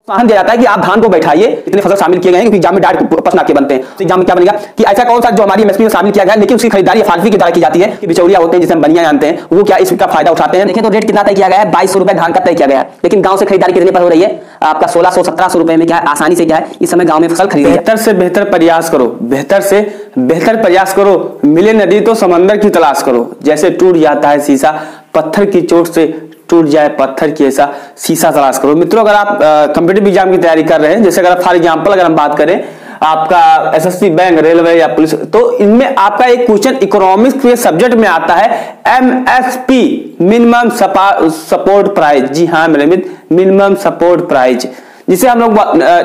प्रोत्साहन दिया जाता है कि आप धान को बैठाइए, इतने फसल शामिल किए गए हैं क्योंकि एग्जाम में डायरेक्ट प्रश्न आके बनते हैं। तो एग्जाम में क्या बनेगा कि ऐसा कौन सा जो हमारी एमएसपी में शामिल किया गया है लेकिन उसकी खरीदारी एफआरपी के द्वारा की जाती है, कि बिचौलिया होते हैं जिसे हम बनिया जानते हैं, वो क्या इसका फायदा उठाते हैं। देखें तो रेट कितना तय किया गया है, 2200 रुपए धान का तय किया गया है, लेकिन गांव से खरीदारी कितने पर हो रही है आपका 1600-1700 रुपए में क्या है आसानी से क्या है इस समय गांव में फसल खरीदी। बेहतर से बेहतर प्रयास करो, बेहतर से बेहतर प्रयास करो, मिले नदी तो समंदर की तलाश करो। जैसे टूट जाता है शीशा, पत्थर की चोट से टूट जाए पत्थर की, ऐसा शीशा तलाश करो। मित्रों, अगर आप कॉम्पिटिटिव एग्जाम की तैयारी कर रहे हैं, जैसे अगर फॉर एग्जांपल अगर हम बात करें आपका एसएससी, बैंक, रेलवे या पुलिस, तो इनमें आपका एक क्वेश्चन इकोनॉमिक्स के सब्जेक्ट में आता है एमएसपी, मिनिमम सपोर्ट प्राइस। जी हाँ मेरे मित्र, मिनिमम सपोर्ट प्राइस, जिसे हम लोग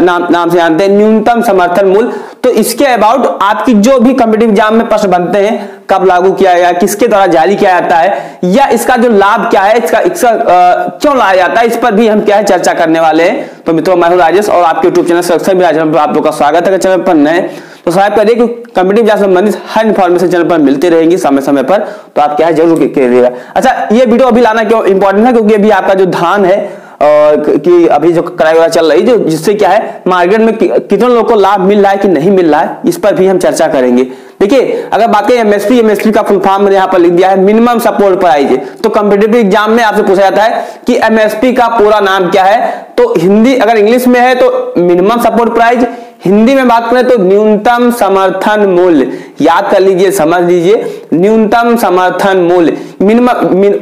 नाम से जानते हैं न्यूनतम समर्थन मूल्य। तो इसके अबाउट आपकी जो भी कॉम्पिटिटिव एग्जाम में प्रश्न बनते हैं, कब लागू किया गया, किसके द्वारा जारी किया जाता है, या इसका जो लाभ क्या है, इसका क्यों लाया जाता है, इस पर भी हम क्या है चर्चा करने वाले हैं। तो मित्रों, मैं हूं राजेश और आपके यूट्यूब चैनल सुरक्षा में आप लोग का स्वागत है। चैनल पर नए तो सब्सक्राइब करिए कि कॉम्पिटिटिव एग्जाम से संबंधित हर इन्फॉर्मेशन चैनल पर मिलती रहेंगी समय समय पर, तो आप क्या है जरूर करिएगा। अच्छा, ये वीडियो अभी लाना क्यों इंपॉर्टेंट है, क्योंकि अभी आपका जो धान है और कि अभी जो क्राई वगैरह चल रही है, जो जिससे क्या है मार्केट में कितने लोगों को लाभ मिल रहा है कि नहीं मिल रहा है, इस पर भी हम चर्चा करेंगे। देखिए, अगर बात करें एमएसपी का फुल फॉर्म मैंने यहाँ पर लिख दिया है, मिनिमम सपोर्ट प्राइस। तो कॉम्पिटिटिव एग्जाम में आपसे पूछा जाता है कि एमएसपी का पूरा नाम क्या है, तो हिंदी अगर इंग्लिश में है तो मिनिमम सपोर्ट प्राइस, हिंदी में बात करें तो न्यूनतम समर्थन मूल्य। याद कर लीजिए, समझ लीजिए, न्यूनतम समर्थन मूल्य। मिनिमम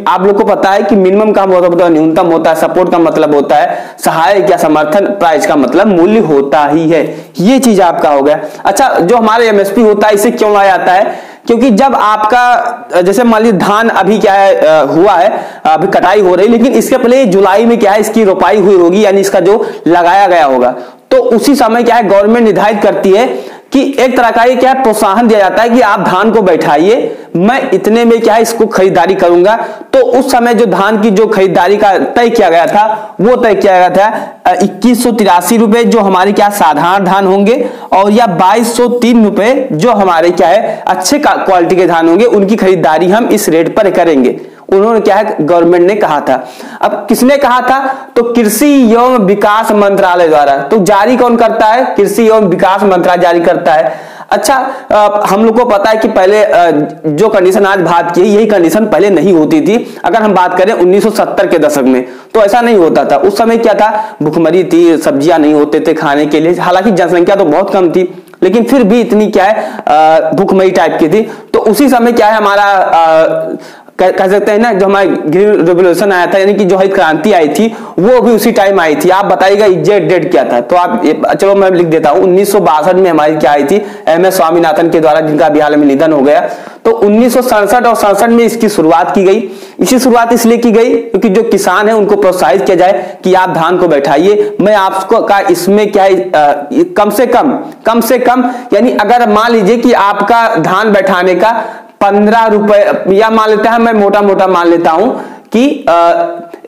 आप लोग को पता है कि मिनिमम का मतलब होता है न्यूनतम होता है, सपोर्ट का मतलब होता है सहायक या समर्थन, प्राइस का मतलब मूल्य होता ही है। ये चीज आपका हो गया। अच्छा, जो हमारे एमएसपी होता है इसे क्यों लाया जाता है, क्योंकि जब आपका जैसे मान लीजिए धान अभी क्या है हुआ है, अभी कटाई हो रही, लेकिन इसके पहले जुलाई में क्या है इसकी रोपाई हुई होगी, यानी इसका जो लगाया गया होगा, तो उसी समय क्या है गवर्नमेंट निर्धारित करती है कि एक तरह का ये क्या है प्रोत्साहन दिया जाता है कि आप धान को बैठाइए, मैं इतने में क्या है इसको खरीदारी करूंगा। तो उस समय जो धान की जो खरीदारी का तय किया गया था, वो तय किया गया था 2183 रुपए जो हमारे क्या साधारण धान होंगे, और या 2203 रुपए जो हमारे क्या है अच्छे क्वालिटी के धान होंगे, उनकी खरीदारी हम इस रेट पर करेंगे। उन्होंने क्या है गवर्नमेंट ने कहा था। अब किसने कहा था, तो कृषि एवं विकास मंत्रालय द्वारा। तो जारी कौन करता है, कृषि एवं विकास मंत्रालय जारी करता है। अच्छा, हम लोग को पता है कि पहले जो कंडीशन आज भारत की, यही कंडीशन पहले नहीं होती थी। अगर हम बात करें 1970 के दशक में, तो ऐसा नहीं होता था। उस समय क्या था, भुखमरी थी, सब्जियां नहीं होते थे खाने के लिए, हालांकि जनसंख्या तो बहुत कम थी, लेकिन फिर भी इतनी क्या है भुखमरी टाइप की थी। तो उसी समय क्या है हमारा कह सकते हैं ना, जो हमारा ग्रीन रेवोल्यूशन आया था, यानी कि जो हरित क्रांति आई थी, वो भी उसी टाइम आई थी। आप बताइएगा एग्जैक्ट डेट क्या था, तो आप चलो मैं लिख देता हूं। 1962 में हमारी क्या आई थी, एमएस स्वामीनाथन के द्वारा, जिनका अभी हाल में निधन हो गया। तो 1967 और 67 में इसकी शुरुआत की गई। इसी शुरुआत इसलिए की गई क्योंकि जो किसान है उनको प्रोत्साहित किया जाए कि आप धान को बैठाइए, मैं आपको का इसमें क्या है कम से कम यानी अगर मान लीजिए कि आपका धान बैठाने का 15 रुपए, या मान लेते हैं मैं मोटा मान लेता हूं कि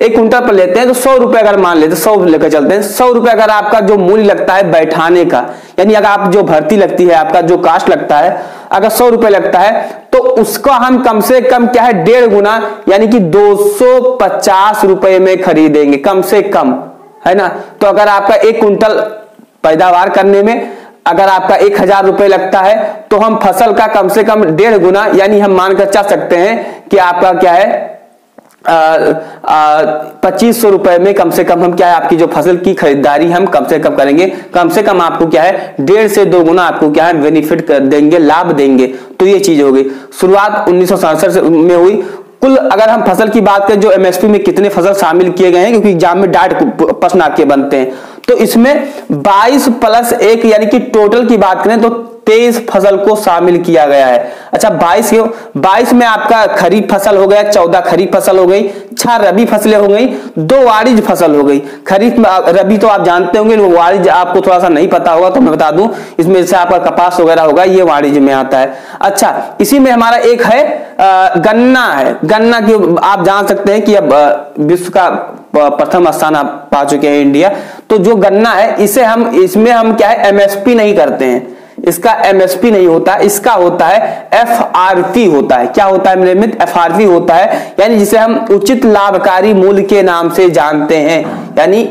1 कुंटल पर लेते हैं तो 100 रुपए अगर मान लेते हैं, 100 लेकर चलते हैं, 100 रुपए अगर आपका जो मूल्य लगता है बैठाने का, यानी अगर आप जो भर्ती लगती है, आपका जो कास्ट लगता है, अगर 100 रुपए लगता है, तो उसको हम कम से कम क्या है 1.5 गुना यानी कि 250 रुपए में खरीदेंगे, कम से कम, है ना। तो अगर आपका 1 कुंटल पैदावार करने में अगर आपका 1000 रुपए लगता है, तो हम फसल का कम से कम 1.5 गुना यानी हम मानकर चल सकते हैं कि आपका क्या है 2500 रुपए में कम से कम हम क्या है आपकी जो फसल की खरीदारी हम कम से कम करेंगे। कम से कम आपको क्या है 1.5 से 2 गुना आपको क्या है बेनिफिट कर देंगे, लाभ देंगे। तो ये चीज हो गई। शुरुआत 1967 में हुई। कुल अगर हम फसल की बात करें, जो एमएसपी में कितने फसल शामिल किए गए हैं, क्योंकि एग्जाम में डायरेक्ट प्रश्न आके बनते हैं, तो इसमें 22 + 1 यानी कि टोटल की बात करें तो 23 फसल को शामिल किया गया है। अच्छा, 22 में आपका खरीफ फसल हो गया, 14 खरीफ फसल हो गई, 6 रबी फसलें हो गई, 2 वाणिज्य फसल हो गई। खरीफ रबी तो आप जानते होंगे, वाणिज्य आपको थोड़ा सा नहीं पता होगा तो मैं बता दूं, इसमें जैसे आपका कपास वगैरह होगा, ये वाणिज्य में आता है। अच्छा, इसी में हमारा एक है गन्ना है। गन्ना की आप जान सकते हैं कि अब विश्व का प्रथम स्थान आप पा चुके हैं इंडिया। तो जो गन्ना है इसमें हम क्या है एमएसपी नहीं करते हैं, इसका एमएसपी नहीं होता, इसका होता है एफआरपी होता है। क्या होता है मेरे मित्र, एफआरपी होता है, यानी जिसे हम उचित लाभकारी मूल्य के नाम से जानते हैं। यानी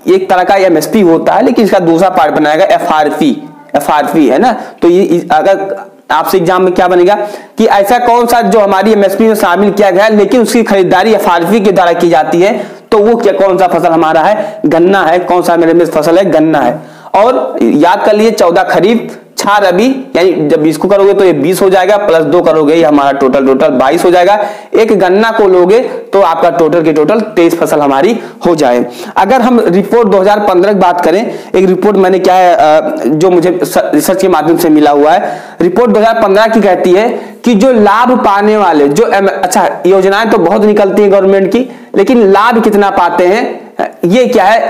एक तरह का एमएसपी होता है, लेकिन इसका दूसरा पार्ट बनाएगा एफआरपी है ना। तो ये अगर आपसे एग्जाम में क्या बनेगा कि ऐसा कौन सा जो हमारी एमएसपी में शामिल किया गया है लेकिन उसकी खरीदारी एफआरपी के द्वारा की जाती है, तो वो क्या कौन सा फसल हमारा है? गन्ना है। कौन सा मेरे में फसल है? गन्ना है। और याद कर लिए 14 खरीफ 6 रबी, यानी जब इसको करोगे तो ये 20 हो जाएगा, प्लस 2 करोगे ये हमारा टोटल 22 हो जाएगा। एक गन्ना को लोगे तो आपका टोटल की टोटल 23 फसल हमारी हो जाए। अगर हम रिपोर्ट 2015 की बात करें, एक रिपोर्ट मैंने क्या है जो मुझे रिसर्च के माध्यम से मिला हुआ है, रिपोर्ट 2015 की कहती है कि जो लाभ पाने वाले जो अच्छा योजनाएं तो बहुत निकलती है गवर्नमेंट की, लेकिन लाभ कितना पाते हैं ये क्या है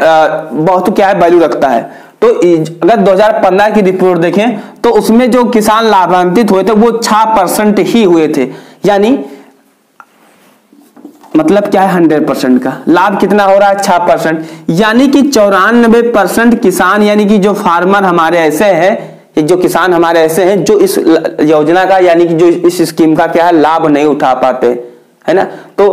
बहुत क्या है वैल्यू रखता है। तो अगर 2015 की रिपोर्ट देखें तो उसमें जो किसान लाभान्वित हुए थे वो 6% ही हुए थे, यानी मतलब क्या है 100% का लाभ कितना हो रहा है 6%, यानी कि 94% किसान यानी कि जो फार्मर हमारे ऐसे हैं, जो किसान हमारे ऐसे हैं जो इस योजना का यानी कि जो इस स्कीम का क्या है लाभ नहीं उठा पाते, है ना। तो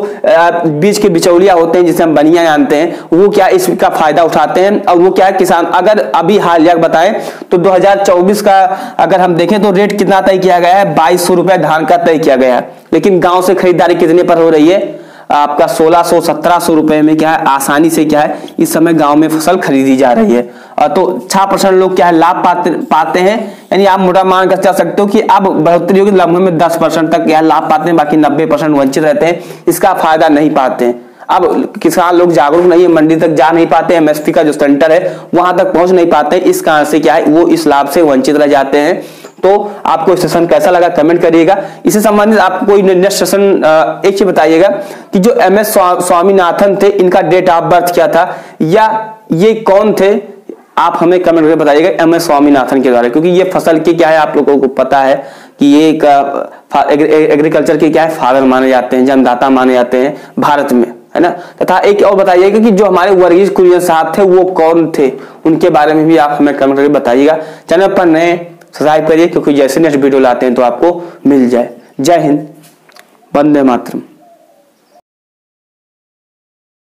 बीज के बिचौलिया होते हैं जिसे हम बनिया जानते हैं, वो क्या इसका फायदा उठाते हैं। और वो क्या है किसान, अगर अभी हालिया बताएं तो 2024 का अगर हम देखें तो रेट कितना तय किया गया है 2200 रुपए धान का तय किया गया है, लेकिन गांव से खरीदारी कितने पर हो रही है आपका 1600-1700 रुपए में क्या है आसानी से क्या है इस समय गांव में फसल खरीदी जा रही है। तो 6% लोग क्या है लाभ पाते हैं, यानी आप मोटा मान कर चल सकते हो कि अब बढ़ोतरी होगी लगभग में 10% तक क्या लाभ पाते हैं, बाकी 90% वंचित रहते हैं, इसका फायदा नहीं पाते हैं। अब किसान लोग जागरूक नहीं है, मंडी तक जा नहीं पाते, एमएसपी का जो सेंटर है वहां तक पहुंच नहीं पाते, इस कारण से क्या है वो इस लाभ से वंचित रह जाते हैं। तो आपको सेशन कैसा लगा कमेंट करिएगा। इससे संबंधित आपको कोई नेक्स्ट सेशन एक चीज बताइएगा कि जो MS स्वामीनाथन थे इनका डेट ऑफ बर्थ क्या था या ये कौन थे, आप हमें कमेंट करके बताइएगा MS स्वामीनाथन के द्वारा, क्योंकि ये फसल की क्या है आप लोगों को पता है कि ये एक एग्रीकल्चर के क्या है फादर माने जाते हैं, जन्मदाता माने जाते हैं भारत में, है ना। तथा एक और बताइएगा कि जो हमारे वर्गीज कुरियन साहब थे वो कौन थे, उनके बारे में भी आप हमें कमेंट करके बताइएगा। चैनल पर नए सब्सक्राइब करिए क्योंकि जैसे नेक्स्ट वीडियो लाते हैं तो आपको मिल जाए। जय हिंद, वंदे मातरम।